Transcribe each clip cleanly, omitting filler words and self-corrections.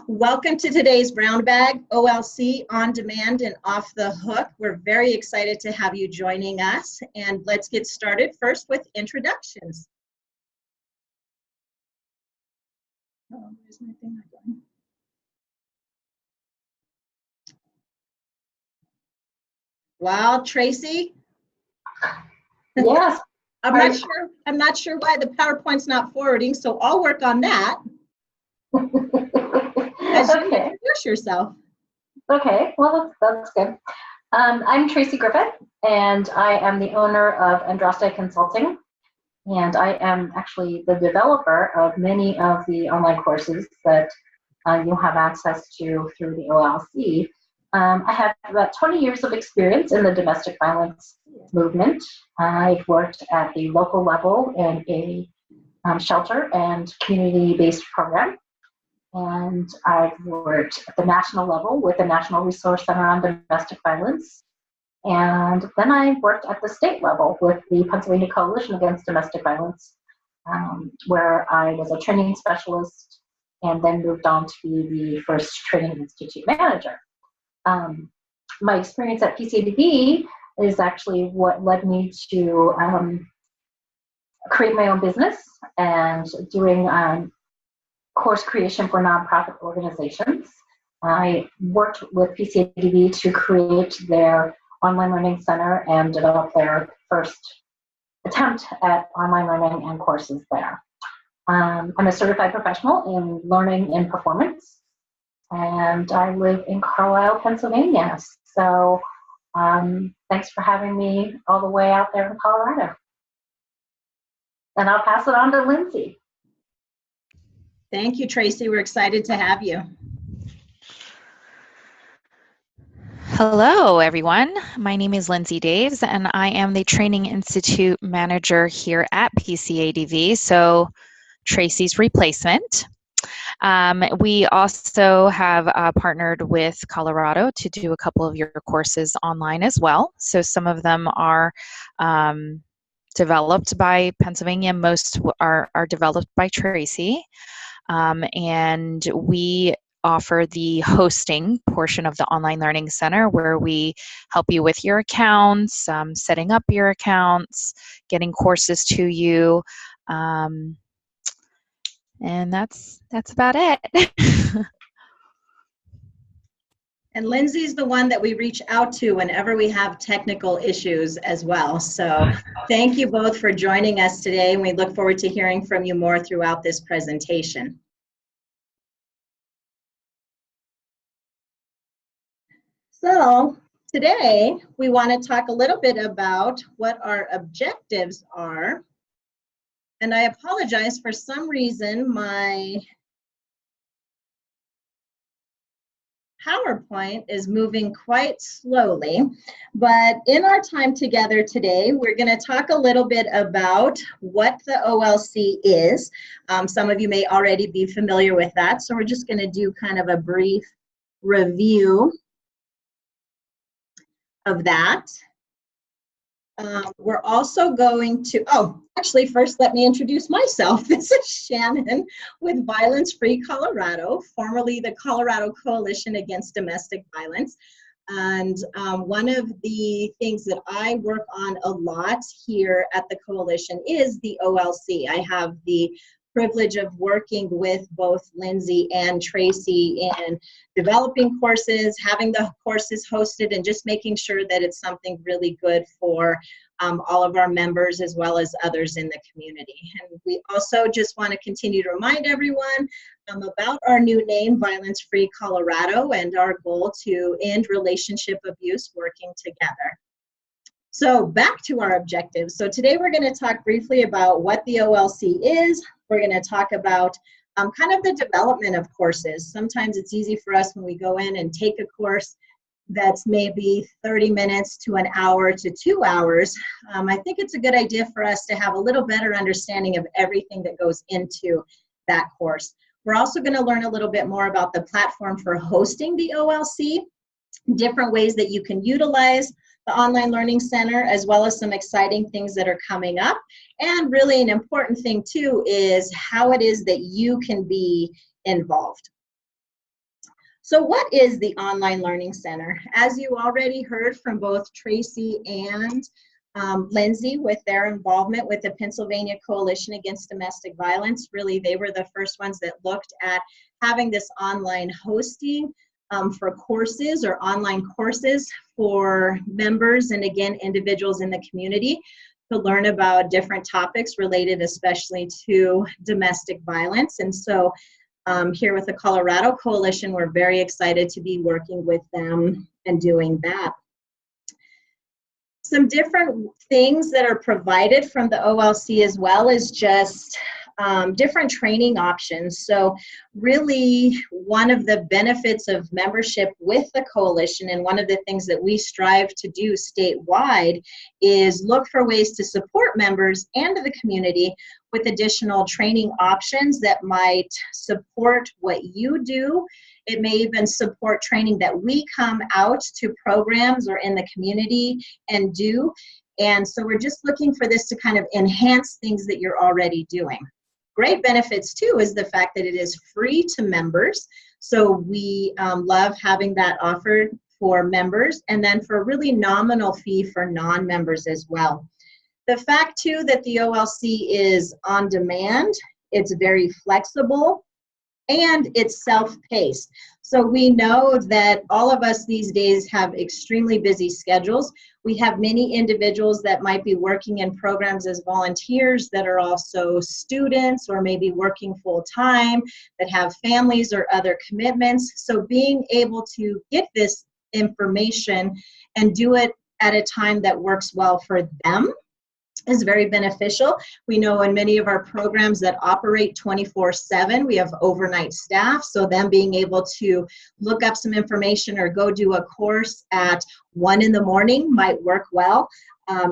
Welcome to today's Brown Bag, OLC On Demand and Off the Hook. We're very excited to have you joining us, and let's get started first with introductions. Oh, where's my thing not going? Wow, Tracy? Yes. I'm not sure why the PowerPoint's not forwarding, so I'll work on that. As you introduce yourself. Okay, well, that's good. I'm Tracy Griffith, and I am the owner of Andraste Consulting, and I am actually the developer of many of the online courses that you'll have access to through the OLC. I have about 20 years of experience in the domestic violence movement. I've worked at the local level in a shelter and community-based program. And I've worked at the national level with the National Resource Center on Domestic Violence. And then I worked at the state level with the Pennsylvania Coalition Against Domestic Violence, where I was a training specialist and then moved on to be the first Training Institute Manager. My experience at PCADV is actually what led me to create my own business and doing course creation for nonprofit organizations. I worked with PCADV to create their online learning center and develop their first attempt at online learning and courses there. I'm a certified professional in learning and performance, and I live in Carlisle, Pennsylvania. So thanks for having me all the way out there in Colorado. And I'll pass it on to Lindsy. Thank you, Tracy. We're excited to have you. Hello, everyone. My name is Lindsy Daves, and I am the Training Institute Manager here at PCADV, so Tracy's replacement. We also have partnered with Colorado to do a couple of your courses online as well. So some of them are developed by Pennsylvania. Most are developed by Tracy. And we offer the hosting portion of the Online Learning Center, where we help you with your accounts, setting up your accounts, getting courses to you, and that's about it. And Lindsay's the one that we reach out to whenever we have technical issues as well. So thank you both for joining us today, and we look forward to hearing from you more throughout this presentation. So today we want to talk a little bit about what our objectives are. And I apologize, for some reason my PowerPoint is moving quite slowly, but in our time together today, we're going to talk a little bit about what the OLC is. Some of you may already be familiar with that, so we're just going to do kind of a brief review of that. We're also going to, actually first let me introduce myself. This is Shannon with Violence Free Colorado, formerly the Colorado Coalition Against Domestic Violence. And one of the things that I work on a lot here at the coalition is the OLC. I have the privilege of working with both Lindsay and Tracy in developing courses, having the courses hosted, and just making sure that it's something really good for all of our members as well as others in the community. And we also just want to continue to remind everyone about our new name, Violence Free Colorado, and our goal to end relationship abuse working together. So back to our objectives. So today we're going to talk briefly about what the OLC is. We're going to talk about kind of the development of courses. Sometimes it's easy for us when we go in and take a course that's maybe 30 minutes to an hour to 2 hours. I think it's a good idea for us to have a little better understanding of everything that goes into that course. We're also going to learn a little bit more about the platform for hosting the OLC, different ways that you can utilize the Online Learning Center, as well as some exciting things that are coming up. And really an important thing too is how it is that you can be involved. So what is the Online Learning Center? As you already heard from both Tracy and Lindsy with their involvement with the Pennsylvania Coalition Against Domestic Violence, really they were the first ones that looked at having this online hosting for courses or online courses for members and again individuals in the community to learn about different topics related especially to domestic violence. And so here with the Colorado Coalition, we're very excited to be working with them and doing that. Some different things that are provided from the OLC as well as just different training options. So really one of the benefits of membership with the coalition and one of the things that we strive to do statewide is look for ways to support members and the community with additional training options that might support what you do. It may even support training that we come out to programs or in the community and do. And so we're just looking for this to kind of enhance things that you're already doing. Great benefits too is the fact that it is free to members. So we love having that offered for members and then for a really nominal fee for non-members as well. The fact too that the OLC is on demand, it's very flexible, and it's self-paced. So we know that all of us these days have extremely busy schedules. We have many individuals that might be working in programs as volunteers that are also students or maybe working full-time, that have families or other commitments. So being able to get this information and do it at a time that works well for them is very beneficial. We know in many of our programs that operate 24/7, we have overnight staff, so them being able to look up some information or go do a course at 1 in the morning might work well.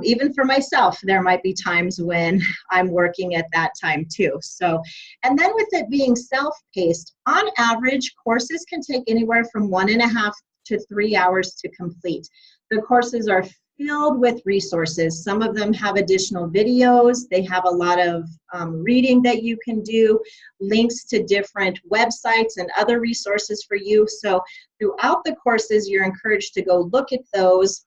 Even for myself, there might be times when I'm working at that time too. So, and then with it being self-paced, on average, courses can take anywhere from 1.5 to 3 hours to complete. The courses are filled with resources. Some of them have additional videos. They have a lot of reading that you can do, links to different websites and other resources for you. So throughout the courses, you're encouraged to go look at those.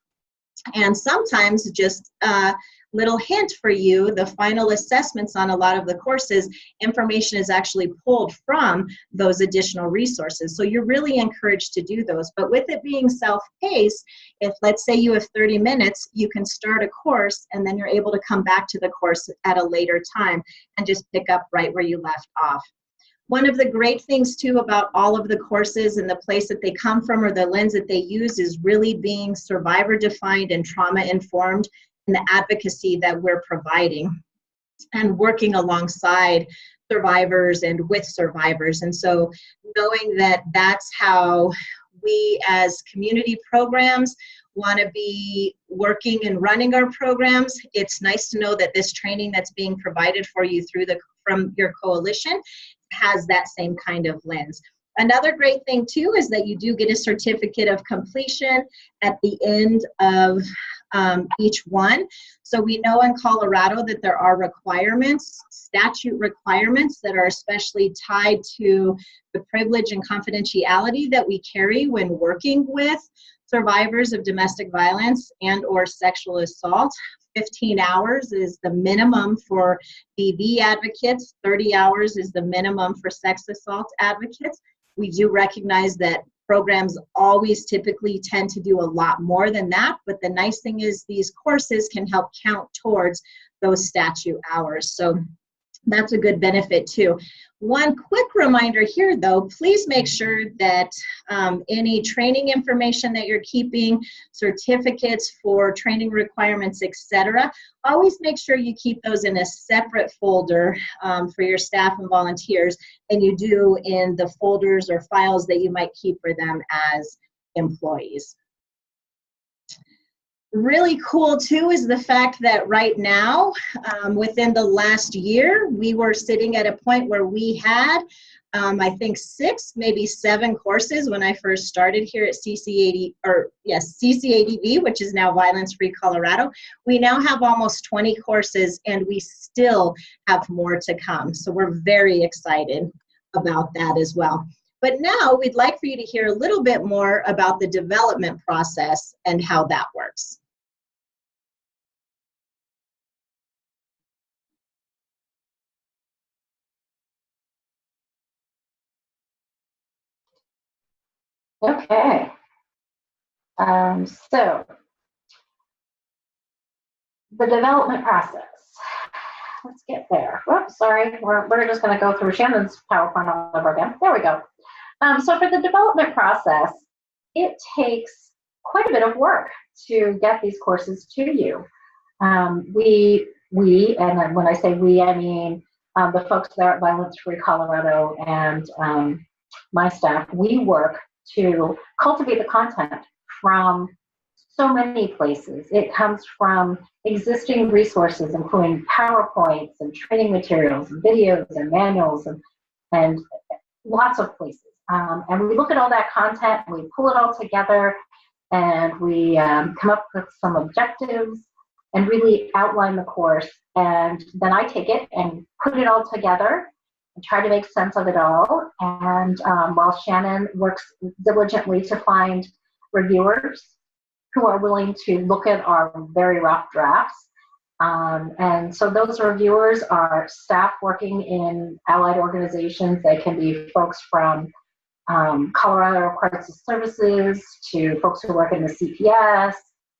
And sometimes just a little hint for you, the final assessments on a lot of the courses, information is actually pulled from those additional resources. So you're really encouraged to do those. But with it being self-paced, if let's say you have 30 minutes, you can start a course and then you're able to come back to the course at a later time and just pick up right where you left off. One of the great things too about all of the courses and the place that they come from or the lens that they use is really being survivor defined and trauma informed in the advocacy that we're providing and working alongside survivors and with survivors. And so knowing that that's how we as community programs want to be working and running our programs, it's nice to know that this training that's being provided for you from your coalition has that same kind of lens. Another great thing too is that you do get a certificate of completion at the end of each one. So we know in Colorado that there are requirements, statute requirements that are especially tied to the privilege and confidentiality that we carry when working with survivors of domestic violence and or sexual assault. 15 hours is the minimum for DV advocates. 30 hours is the minimum for sex assault advocates. We do recognize that programs always typically tend to do a lot more than that, but the nice thing is these courses can help count towards those statute hours. So that's a good benefit too. One quick reminder here though, please make sure that any training information that you're keeping, certificates for training requirements, etc., always make sure you keep those in a separate folder for your staff and volunteers than you do in the folders or files that you might keep for them as employees. Really cool too is the fact that right now, within the last year, we were sitting at a point where we had, I think 6, maybe 7 courses when I first started here at CCADV, which is now Violence Free Colorado. We now have almost 20 courses and we still have more to come. So we're very excited about that as well. But now we'd like for you to hear a little bit more about the development process and how that works. Okay. So the development process. Let's get there. Whoops, sorry. We're just going to go through Shannon's PowerPoint all over again. There we go. So for the development process, it takes quite a bit of work to get these courses to you. We, and when I say we, I mean the folks there at Violence Free Colorado and my staff, we work to cultivate the content from so many places. It comes from existing resources, including PowerPoints and training materials and videos and manuals and lots of places. And we look at all that content, and we pull it all together, and we come up with some objectives and really outline the course. And then I take it and put it all together and try to make sense of it all. And while Shannon works diligently to find reviewers who are willing to look at our very rough drafts. And so those reviewers are staff working in allied organizations. They can be folks from Colorado Crisis Services to folks who work in the CPS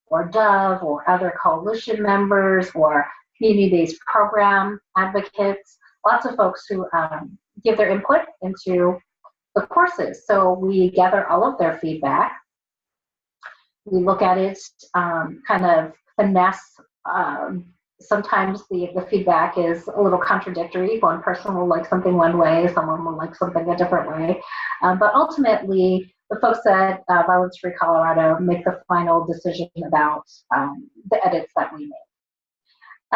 or DOVE or other coalition members or community-based program advocates, lots of folks who give their input into the courses. So we gather all of their feedback. We look at it, kind of finesse. Sometimes the feedback is a little contradictory. One person will like something one way, someone will like something a different way. But ultimately, the folks at Violence Free Colorado make the final decision about the edits that we make.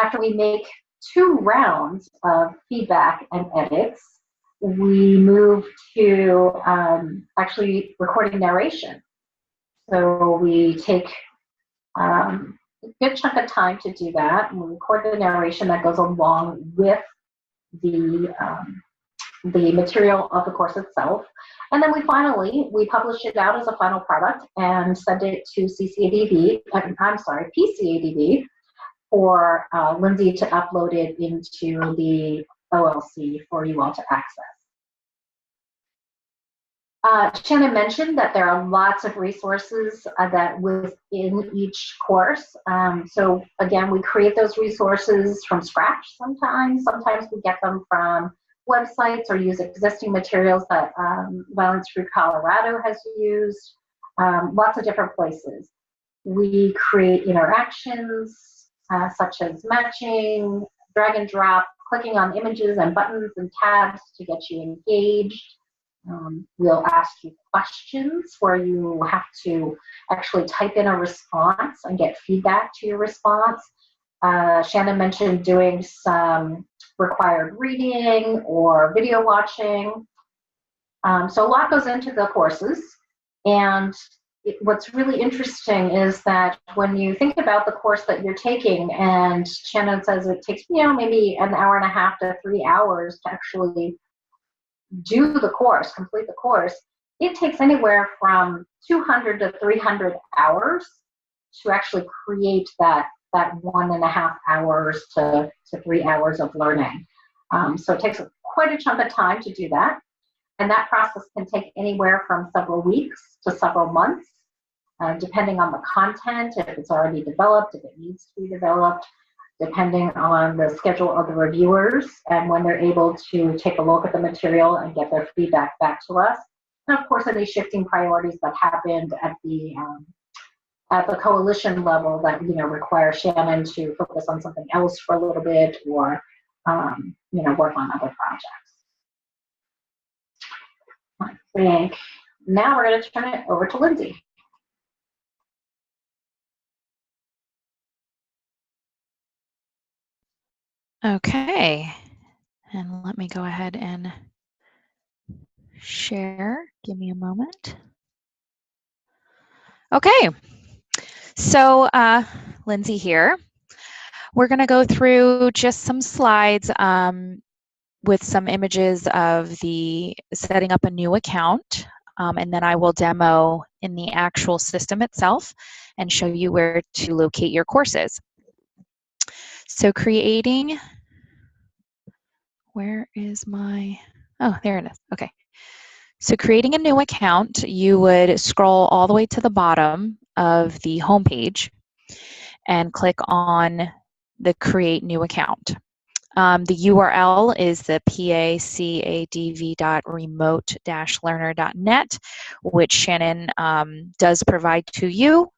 After we make 2 rounds of feedback and edits, we move to actually recording narration. So we take a good chunk of time to do that, and we record the narration that goes along with the material of the course itself. And then we publish it out as a final product and send it to PCADV for Lindsay to upload it into the OLC for you all to access. Shannon mentioned that there are lots of resources that within each course. So again, we create those resources from scratch sometimes. Sometimes we get them from websites or use existing materials that Violence Free Colorado has used, lots of different places. We create interactions such as matching, drag and drop, clicking on images and buttons and tabs to get you engaged. We'll ask you questions where you have to actually type in a response and get feedback to your response. Shannon mentioned doing some required reading or video watching. So a lot goes into the courses. And what's really interesting is that when you think about the course that you're taking, and Shannon says it takes, maybe an hour and a half to 3 hours to actually do the course, complete the course, it takes anywhere from 200 to 300 hours to actually create that 1.5 hours to 3 hours of learning. So it takes quite a chunk of time to do that. And that process can take anywhere from several weeks to several months, depending on the content, if it's already developed, if it needs to be developed, depending on the schedule of the reviewers and when they're able to take a look at the material and get their feedback back to us. And of course, any shifting priorities that happened at the coalition level that require Shannon to focus on something else for a little bit, or work on other projects. I think now we're going to turn it over to Lindsay. Okay, and let me go ahead and share. Give me a moment. Okay, so Lindsay here. We're going to go through just some slides with some images of the setting up a new account, and then I will demo in the actual system itself and show you where to locate your courses. So creating, where is my, oh, there it is, okay. So creating a new account, you would scroll all the way to the bottom of the homepage and click on the Create New Account. The URL is the pacadv.remote-learner.net, which Shannon does provide to you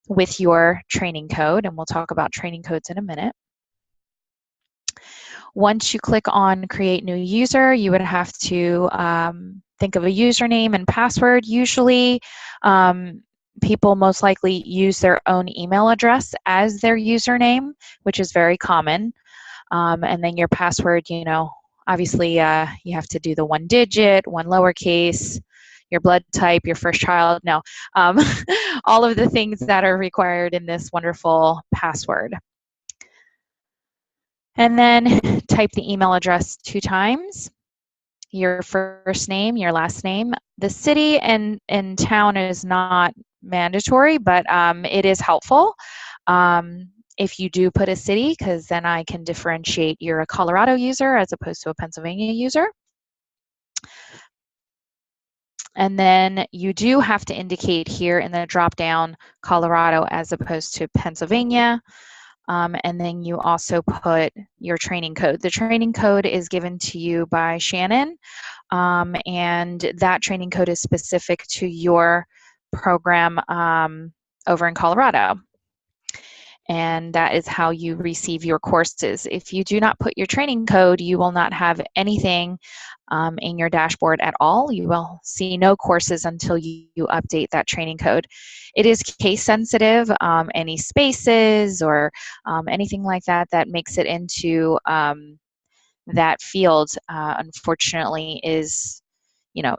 with your training code, and we'll talk about training codes in a minute. Once you click on Create New User, you would have to think of a username and password. Usually, people most likely use their own email address as their username, which is very common. And then your password, you know, obviously you have to do the 1 digit, 1 lowercase, your blood type, your first child, no. All of the things that are required in this wonderful password. And then type the email address 2 times, your first name, your last name. The city and town is not mandatory, but it is helpful if you do put a city, because then I can differentiate you're a Colorado user as opposed to a Pennsylvania user. And then you do have to indicate here in the drop-down Colorado as opposed to Pennsylvania. And then you also put your training code. The training code is given to you by Shannon, and that training code is specific to your program over in Colorado. And that is how you receive your courses. If you do not put your training code, you will not have anything in your dashboard at all. You will see no courses until you update that training code. It is case sensitive. Any spaces or anything like that that makes it into that field, unfortunately, is, you know,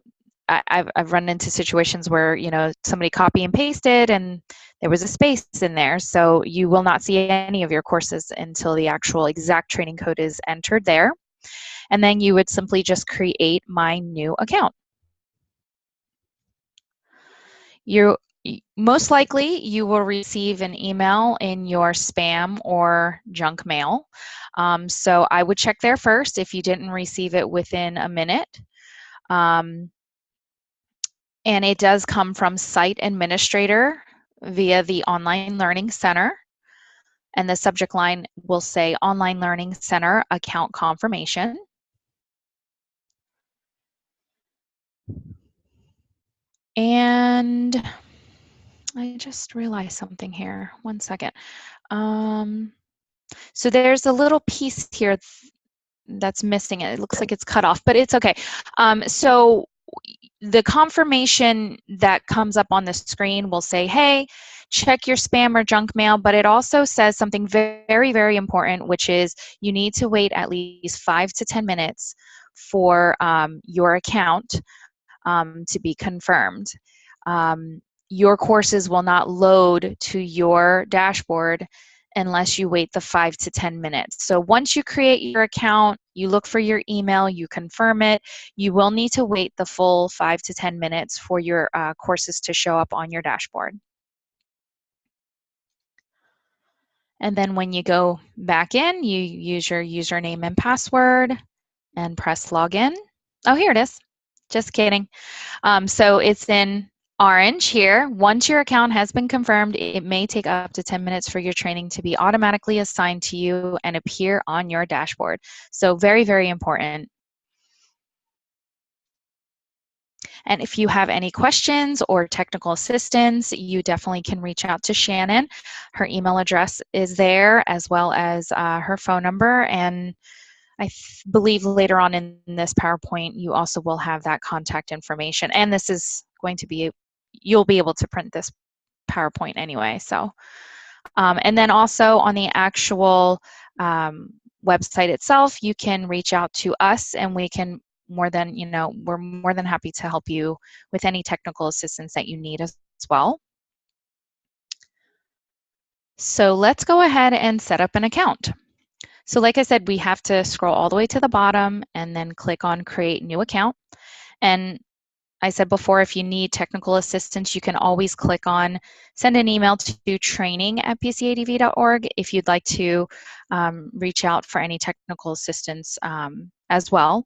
I've run into situations where, you know, somebody copy and pasted and there was a space in there. So you will not see any of your courses until the actual exact training code is entered there. And then you would simply just create my new account. Most likely you will receive an email in your spam or junk mail. So I would check there first if you didn't receive it within a minute. And it does come from Site Administrator via the Online Learning Center. And the subject line will say Online Learning Center Account Confirmation. And I just realized something here. 1 second. So there's a little piece here that's missing. It looks like it's cut off, but it's okay. So the confirmation that comes up on the screen will say, hey, check your spam or junk mail, but it also says something very, very important, which is you need to wait at least 5 to 10 minutes for your account to be confirmed. Your courses will not load to your dashboard unless you wait the 5 to 10 minutes. So once you create your account, you look for your email, you confirm it, you will need to wait the full 5 to 10 minutes for your courses to show up on your dashboard. And then when you go back in, you use your username and password and press login. Oh, here it is. Just kidding. So it's in orange here. Once your account has been confirmed, it may take up to 10 minutes for your training to be automatically assigned to you and appear on your dashboard. So very, very important. And if you have any questions or technical assistance, you definitely can reach out to Shannon. Her email address is there, as well as her phone number. And I believe later on in this PowerPoint, you also will have that contact information. And this is going to be, you'll be able to print this PowerPoint anyway. So, and then also on the actual website itself, you can reach out to us and we can we're more than happy to help you with any technical assistance that you need as well. So let's go ahead and set up an account. So like I said, we have to scroll all the way to the bottom and then click on Create New Account. And I said before, if you need technical assistance, you can always click on send an email to training@pcadv.org if you'd like to reach out for any technical assistance as well.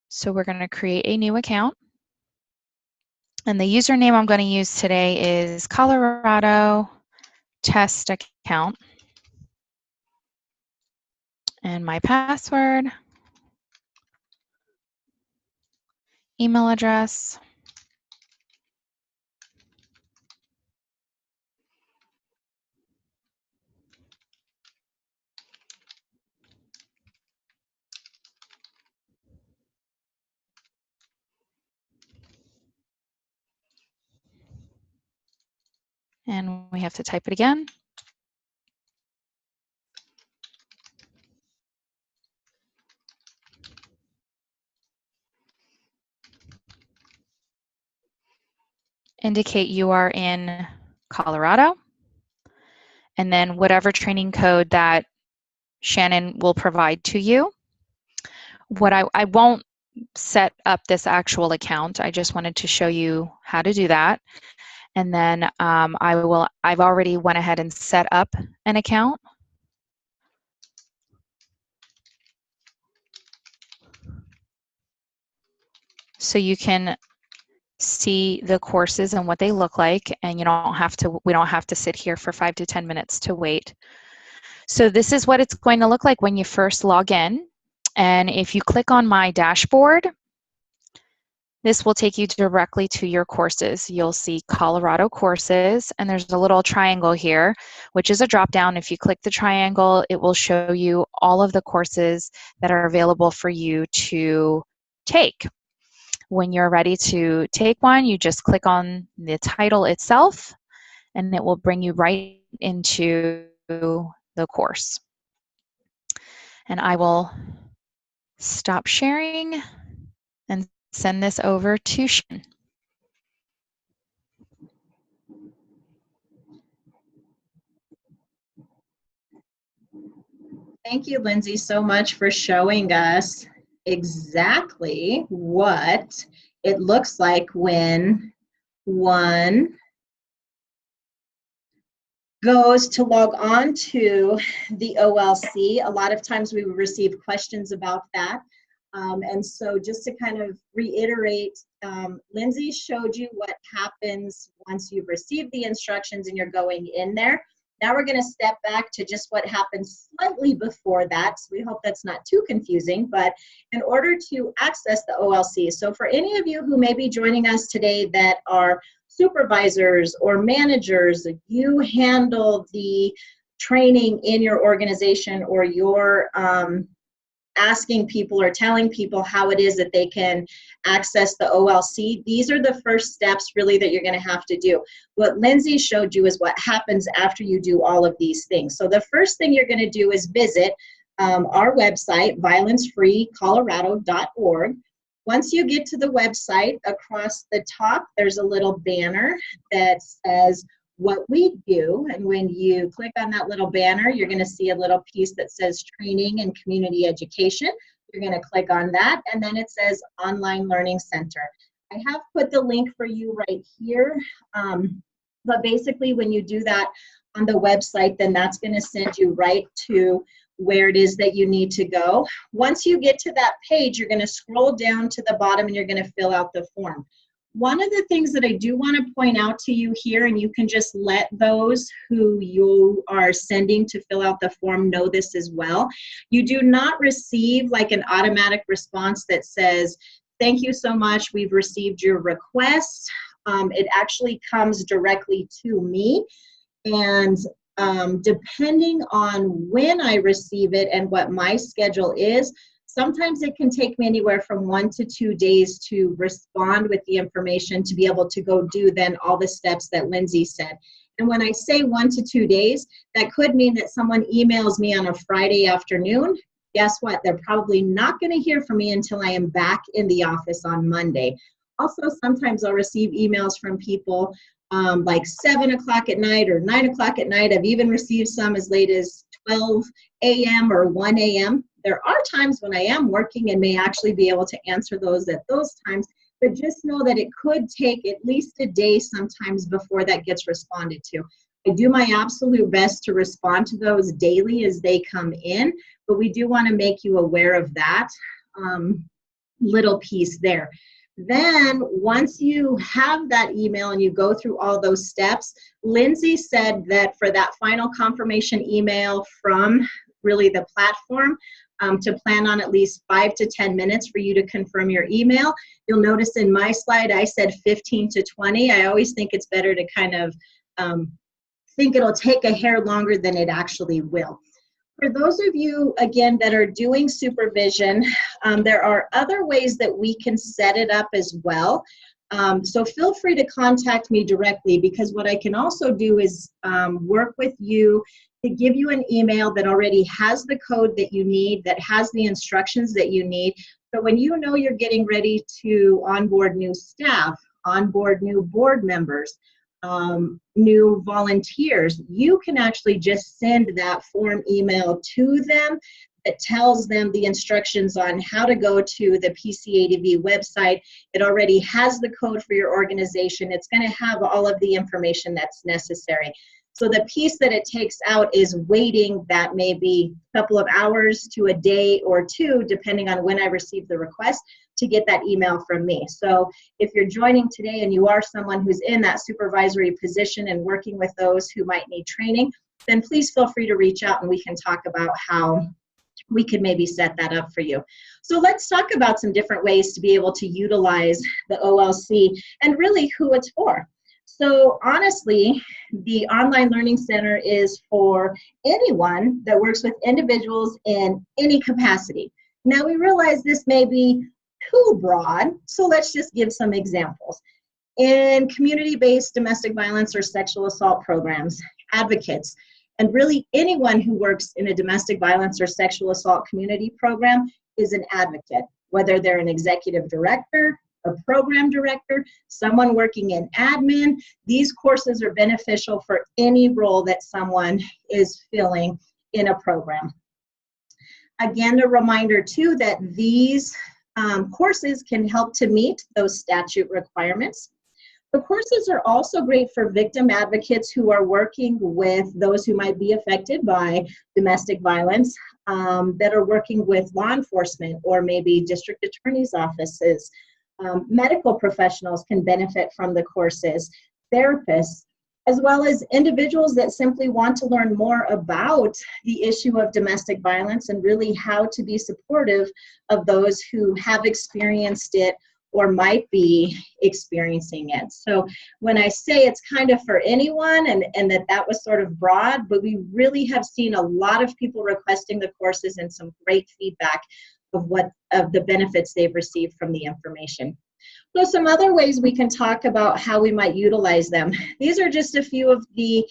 So we're going to create a new account. And the username I'm going to use today is Colorado Test Account. And my password, email address, and we have to type it again. Indicate you are in Colorado, and then whatever training code that Shannon will provide to you. What I won't set up this actual account. I just wanted to show you how to do that. And then I've already went ahead and set up an account. So you can see the courses and what they look like, and we don't have to sit here for 5 to 10 minutes to wait. So this is what it's going to look like when you first log in. And if you click on my dashboard, this will take you directly to your courses. You'll see Colorado courses, and there's a little triangle here, which is a drop down. If you click the triangle, it will show you all of the courses that are available for you to take. When you're ready to take one, you just click on the title itself, and it will bring you right into the course. And I will stop sharing and send this over to Shannon. Thank you, Lindsay, so much for showing us exactly what it looks like when one goes to log on to the OLC. A lot of times we receive questions about that. And so just to kind of reiterate, Lindsay showed you what happens once you've received the instructions and you're going in there. Now we're going to step back to just what happens slightly before that. So we hope that's not too confusing, but in order to access the OLC, so for any of you who may be joining us today that are supervisors or managers, you handle the training in your organization, or you're asking people or telling people how it is that they can access the OLC, these are the first steps really that you're going to have to do. What Lindsay showed you is what happens after you do all of these things. So the first thing you're going to do is visit our website, violencefreecolorado.org. Once you get to the website, across the top, there's a little banner that says what we do. And when you click on that little banner, you're going to see a little piece that says Training and Community Education. You're going to click on that, and then it says Online Learning Center. I have put the link for you right here. But basically, when you do that on the website, then that's going to send you right to where it is that you need to go. Once you get to that page, you're going to scroll down to the bottom and you're going to fill out the form. One of the things that I do want to point out to you here, and you can just let those who you are sending to fill out the form know this as well, you do not receive like an automatic response that says, thank you so much, we've received your request. It actually comes directly to me, and depending on when I receive it and what my schedule is, sometimes it can take me anywhere from 1 to 2 days to respond with the information to be able to go do then all the steps that Lindsay said. And when I say 1 to 2 days, that could mean that someone emails me on a Friday afternoon. Guess what? They're probably not going to hear from me until I am back in the office on Monday. Also, sometimes I'll receive emails from people like 7 o'clock at night or 9 o'clock at night. I've even received some as late as 12 a.m. or 1 a.m. There are times when I am working and may actually be able to answer those at those times, but just know that it could take at least a day sometimes before that gets responded to. I do my absolute best to respond to those daily as they come in, but we do want to make you aware of that little piece there. Then once you have that email and you go through all those steps, Lindsay said that for that final confirmation email from really the platform, to plan on at least 5 to 10 minutes for you to confirm your email. You'll notice in my slide I said 15 to 20. I always think it's better to kind of think it'll take a hair longer than it actually will. For those of you, again, that are doing supervision, there are other ways that we can set it up as well. So feel free to contact me directly, because what I can also do is work with you to give you an email that already has the code that you need, that has the instructions that you need. So when you know you're getting ready to onboard new staff, onboard new board members, new volunteers, you can actually just send that form email to them that tells them the instructions on how to go to the PCADV website. It already has the code for your organization. It's going to have all of the information that's necessary. So the piece that it takes out is waiting that maybe a couple of hours to a day or two, depending on when I receive the request, to get that email from me. So if you're joining today and you are someone who's in that supervisory position and working with those who might need training, then please feel free to reach out and we can talk about how we could maybe set that up for you. So let's talk about some different ways to be able to utilize the OLC and really who it's for. So honestly, the Online Learning Center is for anyone that works with individuals in any capacity. Now we realize this may be too broad, so let's just give some examples. In community-based domestic violence or sexual assault programs, advocates, and really anyone who works in a domestic violence or sexual assault community program is an advocate, whether they're an executive director, a program director, someone working in admin. These courses are beneficial for any role that someone is filling in a program. Again, a reminder too that these courses can help to meet those statute requirements. The courses are also great for victim advocates who are working with those who might be affected by domestic violence, that are working with law enforcement or maybe district attorney's offices. Medical professionals can benefit from the courses, therapists, as well as individuals that simply want to learn more about the issue of domestic violence and really how to be supportive of those who have experienced it or might be experiencing it. So when I say it's kind of for anyone and that was sort of broad, but we really have seen a lot of people requesting the courses and some great feedback of the benefits they've received from the information. So some other ways we can talk about how we might utilize them. These are just a few of the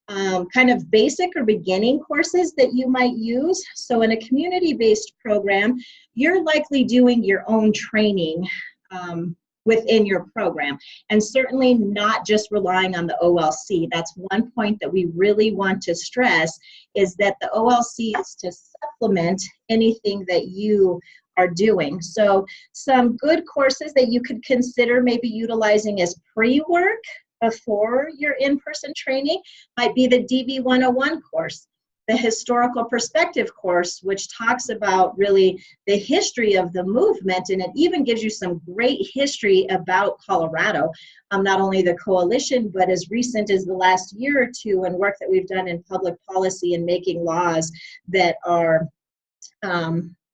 kind of basic or beginning courses that you might use. So in a community-based program, you're likely doing your own training within your program, and certainly not just relying on the OLC. That's one point that we really want to stress, is that the OLC is to supplement anything that you are doing. So some good courses that you could consider maybe utilizing as pre-work before your in-person training might be the DV 101 course, the historical perspective course, which talks about really the history of the movement, and it even gives you some great history about Colorado, not only the coalition, but as recent as the last year or two, and work that we've done in public policy and making laws that are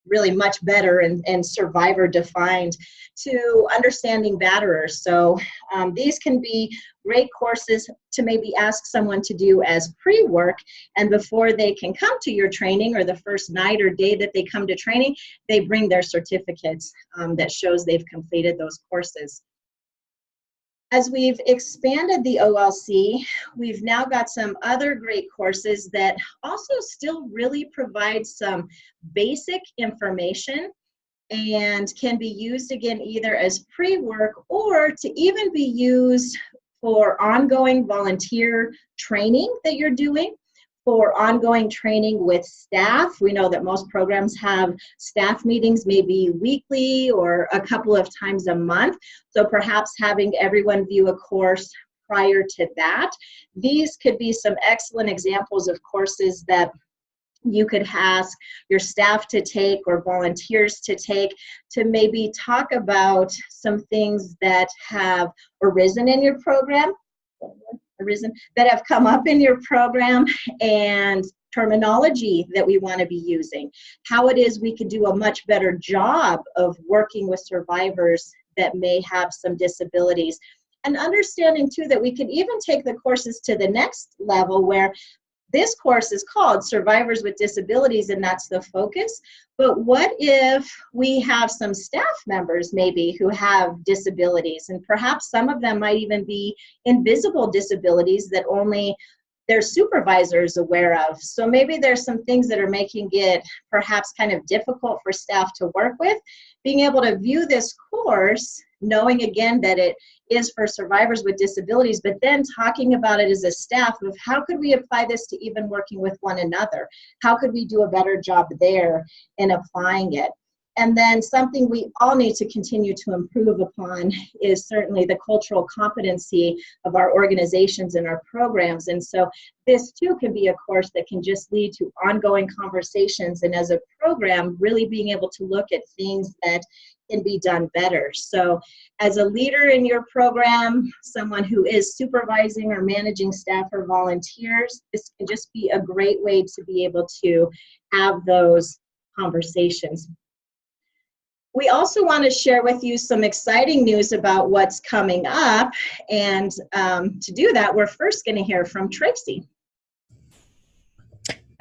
really much better and survivor defined to understanding batterers. So these can be great courses to maybe ask someone to do as pre-work, and before they can come to your training or the first night or day that they come to training, they bring their certificates that shows they've completed those courses. As we've expanded the OLC, we've now got some other great courses that also still really provide some basic information and can be used again either as pre-work or to even be used for ongoing volunteer training that you're doing. For ongoing training with staff, we know that most programs have staff meetings maybe weekly or a couple of times a month. So perhaps having everyone view a course prior to that. These could be some excellent examples of courses that you could ask your staff to take or volunteers to take, to maybe talk about some things that have arisen in your program, that have come up in your program, and terminology that we want to be using, how it is we could do a much better job of working with survivors that may have some disabilities. And understanding too that we can even take the courses to the next level, where this course is called Survivors with Disabilities, and that's the focus. But what if we have some staff members maybe who have disabilities, and perhaps some of them might even be invisible disabilities that only their supervisor is aware of. So maybe there's some things that are making it perhaps kind of difficult for staff to work with. Being able to view this course, knowing again that it is for survivors with disabilities, but then talking about it as a staff of how could we apply this to even working with one another? How could we do a better job there in applying it? And then something we all need to continue to improve upon is certainly the cultural competency of our organizations and our programs. And so this too can be a course that can just lead to ongoing conversations, and as a program, really being able to look at things that can be done better. So as a leader in your program, someone who is supervising or managing staff or volunteers, this can just be a great way to be able to have those conversations. We also want to share with you some exciting news about what's coming up. And to do that, we're first going to hear from Tracy.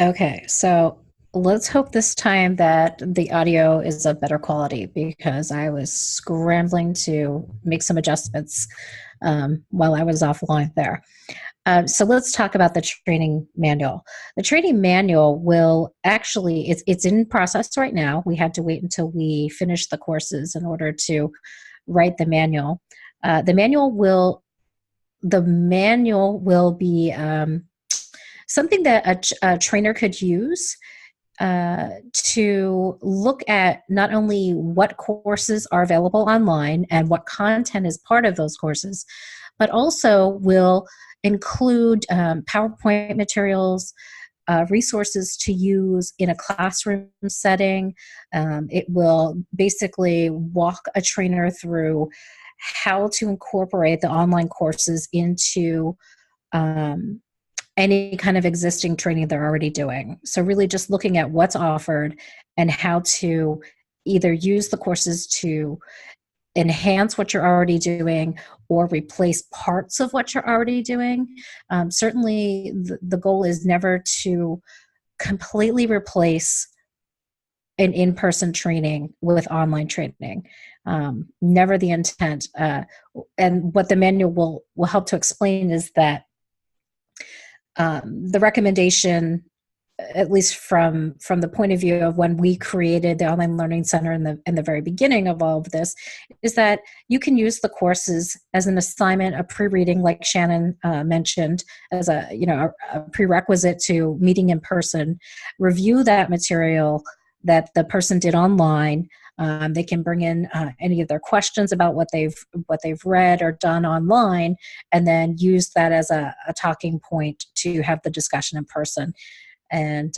Okay, so let's hope this time that the audio is of better quality, because I was scrambling to make some adjustments while I was offline there. So let's talk about the training manual. The training manual will actually, it's in process right now. We had to wait until we finish the courses in order to write the manual. The manual will be something that a trainer could use to look at not only what courses are available online and what content is part of those courses, but also will include PowerPoint materials, resources to use in a classroom setting. It will basically walk a trainer through how to incorporate the online courses into any kind of existing training they're already doing. So really just looking at what's offered and how to either use the courses to enhance what you're already doing or replace parts of what you're already doing. Certainly the goal is never to completely replace an in-person training with online training. Never the intent. And what the manual will help to explain is that the recommendation, at least from the point of view of when we created the Online Learning Center in the very beginning of all of this, is that you can use the courses as an assignment, a pre-reading, like Shannon mentioned, as a prerequisite to meeting in person. Review that material that the person did online. They can bring in any of their questions about what they've read or done online, and then use that as a talking point to have the discussion in person. And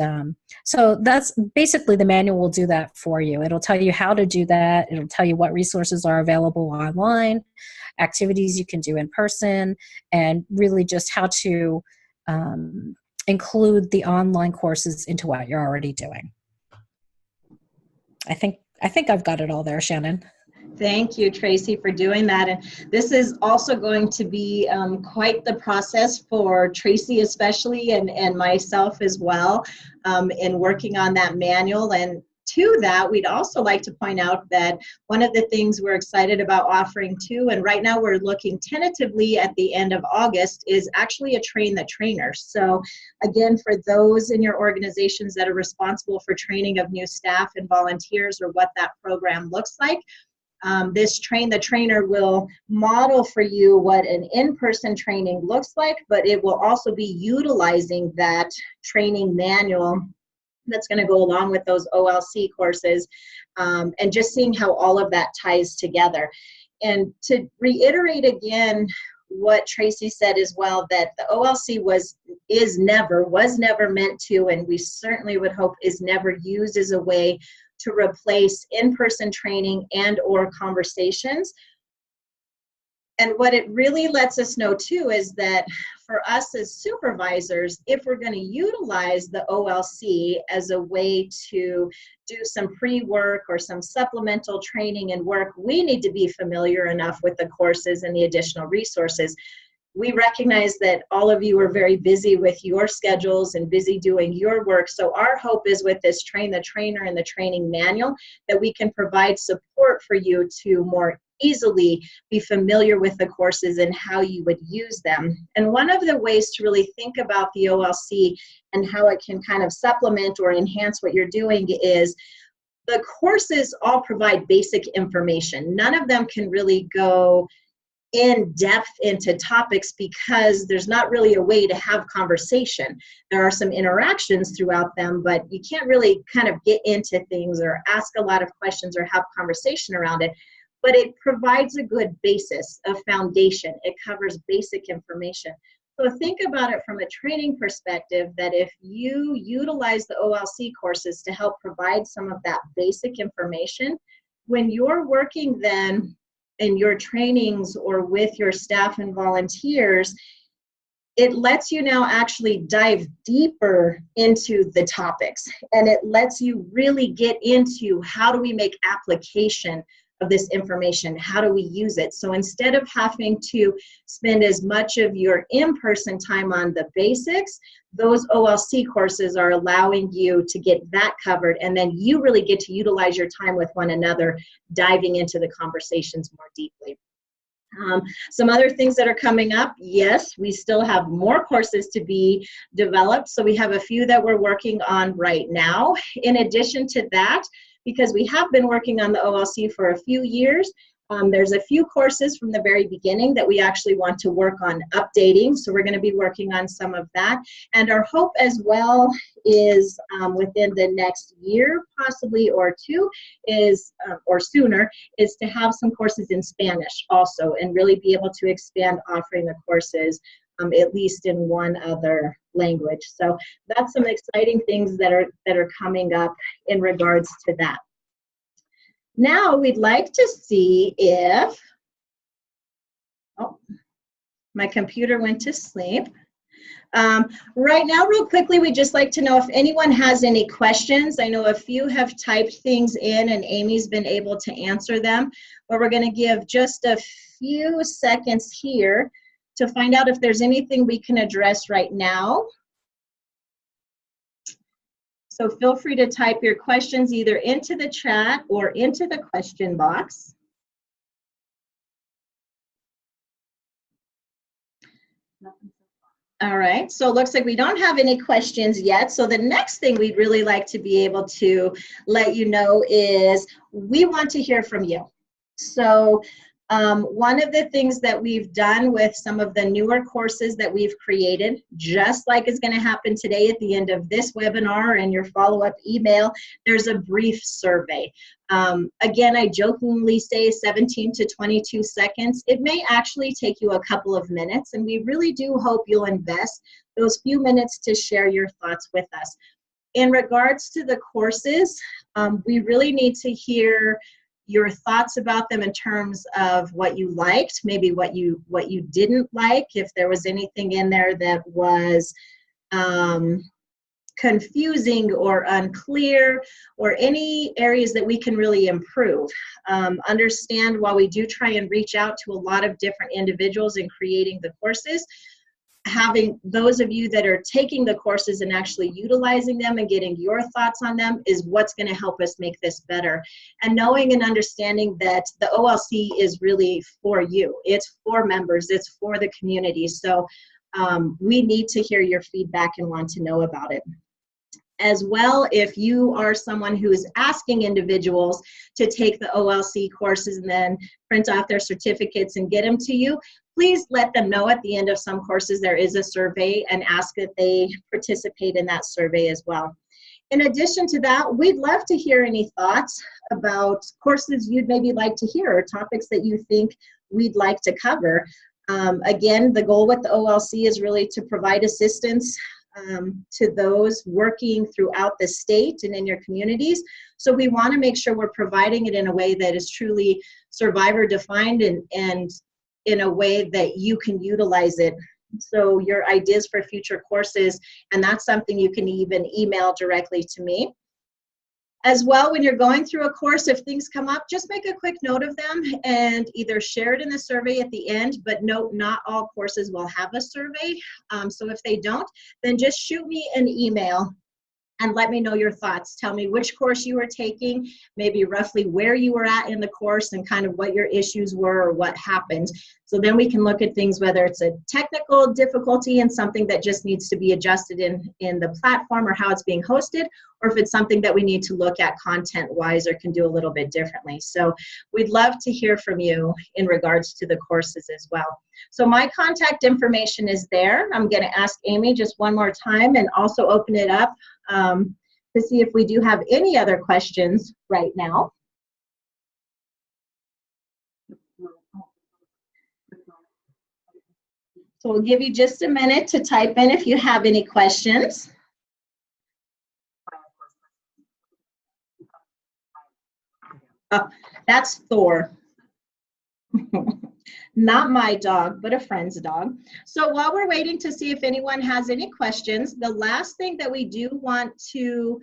so that's basically, the manual will do that for you. It'll tell you how to do that. It'll tell you what resources are available online, activities you can do in person, and really just how to include the online courses into what you're already doing. I think I've got it all there, Shannon. Thank you, Tracy, for doing that. And this is also going to be quite the process for Tracy especially, and myself as well, in working on that manual. And to that, we'd also like to point out that one of the things we're excited about offering too, and right now we're looking tentatively at the end of August, is actually a Train the Trainer. So again, for those in your organizations that are responsible for training of new staff and volunteers, or what that program looks like, This the trainer will model for you what an in-person training looks like, but it will also be utilizing that training manual that's going to go along with those OLC courses, and just seeing how all of that ties together. And to reiterate again what Tracy said as well, that the OLC was never meant to, and we certainly would hope is never used as a way to replace in-person training and or conversations. And what it really lets us know too is that for us as supervisors, if we're going to utilize the OLC as a way to do some pre-work or some supplemental training and work, we need to be familiar enough with the courses and the additional resources. We recognize that all of you are very busy with your schedules and busy doing your work. So our hope is with this Train the Trainer and the training manual that we can provide support for you to more easily be familiar with the courses and how you would use them. And one of the ways to really think about the OLC and how it can kind of supplement or enhance what you're doing is the courses all provide basic information. None of them can really go in depth into topics because there's not really a way to have conversation. There are some interactions throughout them, but you can't really kind of get into things or ask a lot of questions or have conversation around it. But it provides a good basis, a foundation. It covers basic information. So think about it from a training perspective, that if you utilize the OLC courses to help provide some of that basic information, when you're working then in your trainings or with your staff and volunteers, it lets you now actually dive deeper into the topics, and it lets you really get into how do we make application of this information, how do we use it? So instead of having to spend as much of your in-person time on the basics, those OLC courses are allowing you to get that covered, and then you really get to utilize your time with one another, diving into the conversations more deeply. Some other things that are coming up, yes, we still have more courses to be developed. So we have a few that we're working on right now. In addition to that, because we have been working on the OLC for a few years, there's a few courses from the very beginning that we actually want to work on updating. So we're going to be working on some of that. And our hope as well is within the next year, possibly or two, is or sooner, is to have some courses in Spanish also, and really be able to expand offering the courses at least in one other language. So that's some exciting things that are coming up in regards to that. Now we'd like to see if, oh, my computer went to sleep. Right now, real quickly, we'd just like to know if anyone has any questions. I know a few have typed things in and Amy's been able to answer them, but we're going to give just a few seconds here to find out if there's anything we can address right now. So feel free to type your questions either into the chat or into the question box. All right, so it looks like we don't have any questions yet. So the next thing we'd really like to be able to let you know is we want to hear from you. So one of the things that we've done with some of the newer courses that we've created, just like is going to happen today at the end of this webinar and your follow-up email, there's a brief survey. Again, I jokingly say 17 to 22 seconds. It may actually take you a couple of minutes, and we really do hope you'll invest those few minutes to share your thoughts with us. In regards to the courses, we really need to hear your thoughts about them in terms of what you liked, maybe what you didn't like, if there was anything in there that was confusing or unclear, or any areas that we can really improve. Understand, while we do try and reach out to a lot of different individuals in creating the courses, having those of you that are taking the courses and actually utilizing them and getting your thoughts on them is what's going to help us make this better. And knowing and understanding that the OLC is really for you. It's for members. It's for the community. So we need to hear your feedback and want to know about it. As well, if you are someone who is asking individuals to take the OLC courses and then print off their certificates and get them to you, please let them know at the end of some courses there is a survey, and ask that they participate in that survey as well. In addition to that, we'd love to hear any thoughts about courses you'd maybe like to hear, or topics that you think we'd like to cover. Again, the goal with the OLC is really to provide assistance to those working throughout the state and in your communities. So we want to make sure we're providing it in a way that is truly survivor defined, and in a way that you can utilize it. So your ideas for future courses, and that's something you can even email directly to me. As well, when you're going through a course, if things come up, just make a quick note of them and either share it in the survey at the end, but note not all courses will have a survey. So if they don't, then just shoot me an email and let me know your thoughts. Tell me which course you were taking, maybe roughly where you were at in the course, and kind of what your issues were or what happened. So then we can look at things, whether it's a technical difficulty and something that just needs to be adjusted in the platform or how it's being hosted, or if it's something that we need to look at content-wise or can do a little bit differently. So we'd love to hear from you in regards to the courses as well. So my contact information is there. I'm going to ask Amy just one more time and also open it up to see if we do have any other questions right now. So we'll give you just a minute to type in if you have any questions. Oh, that's Thor. Not my dog, but a friend's dog. So while we're waiting to see if anyone has any questions, the last thing that we do want to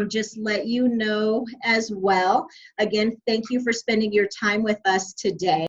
just let you know as well, again, thank you for spending your time with us today.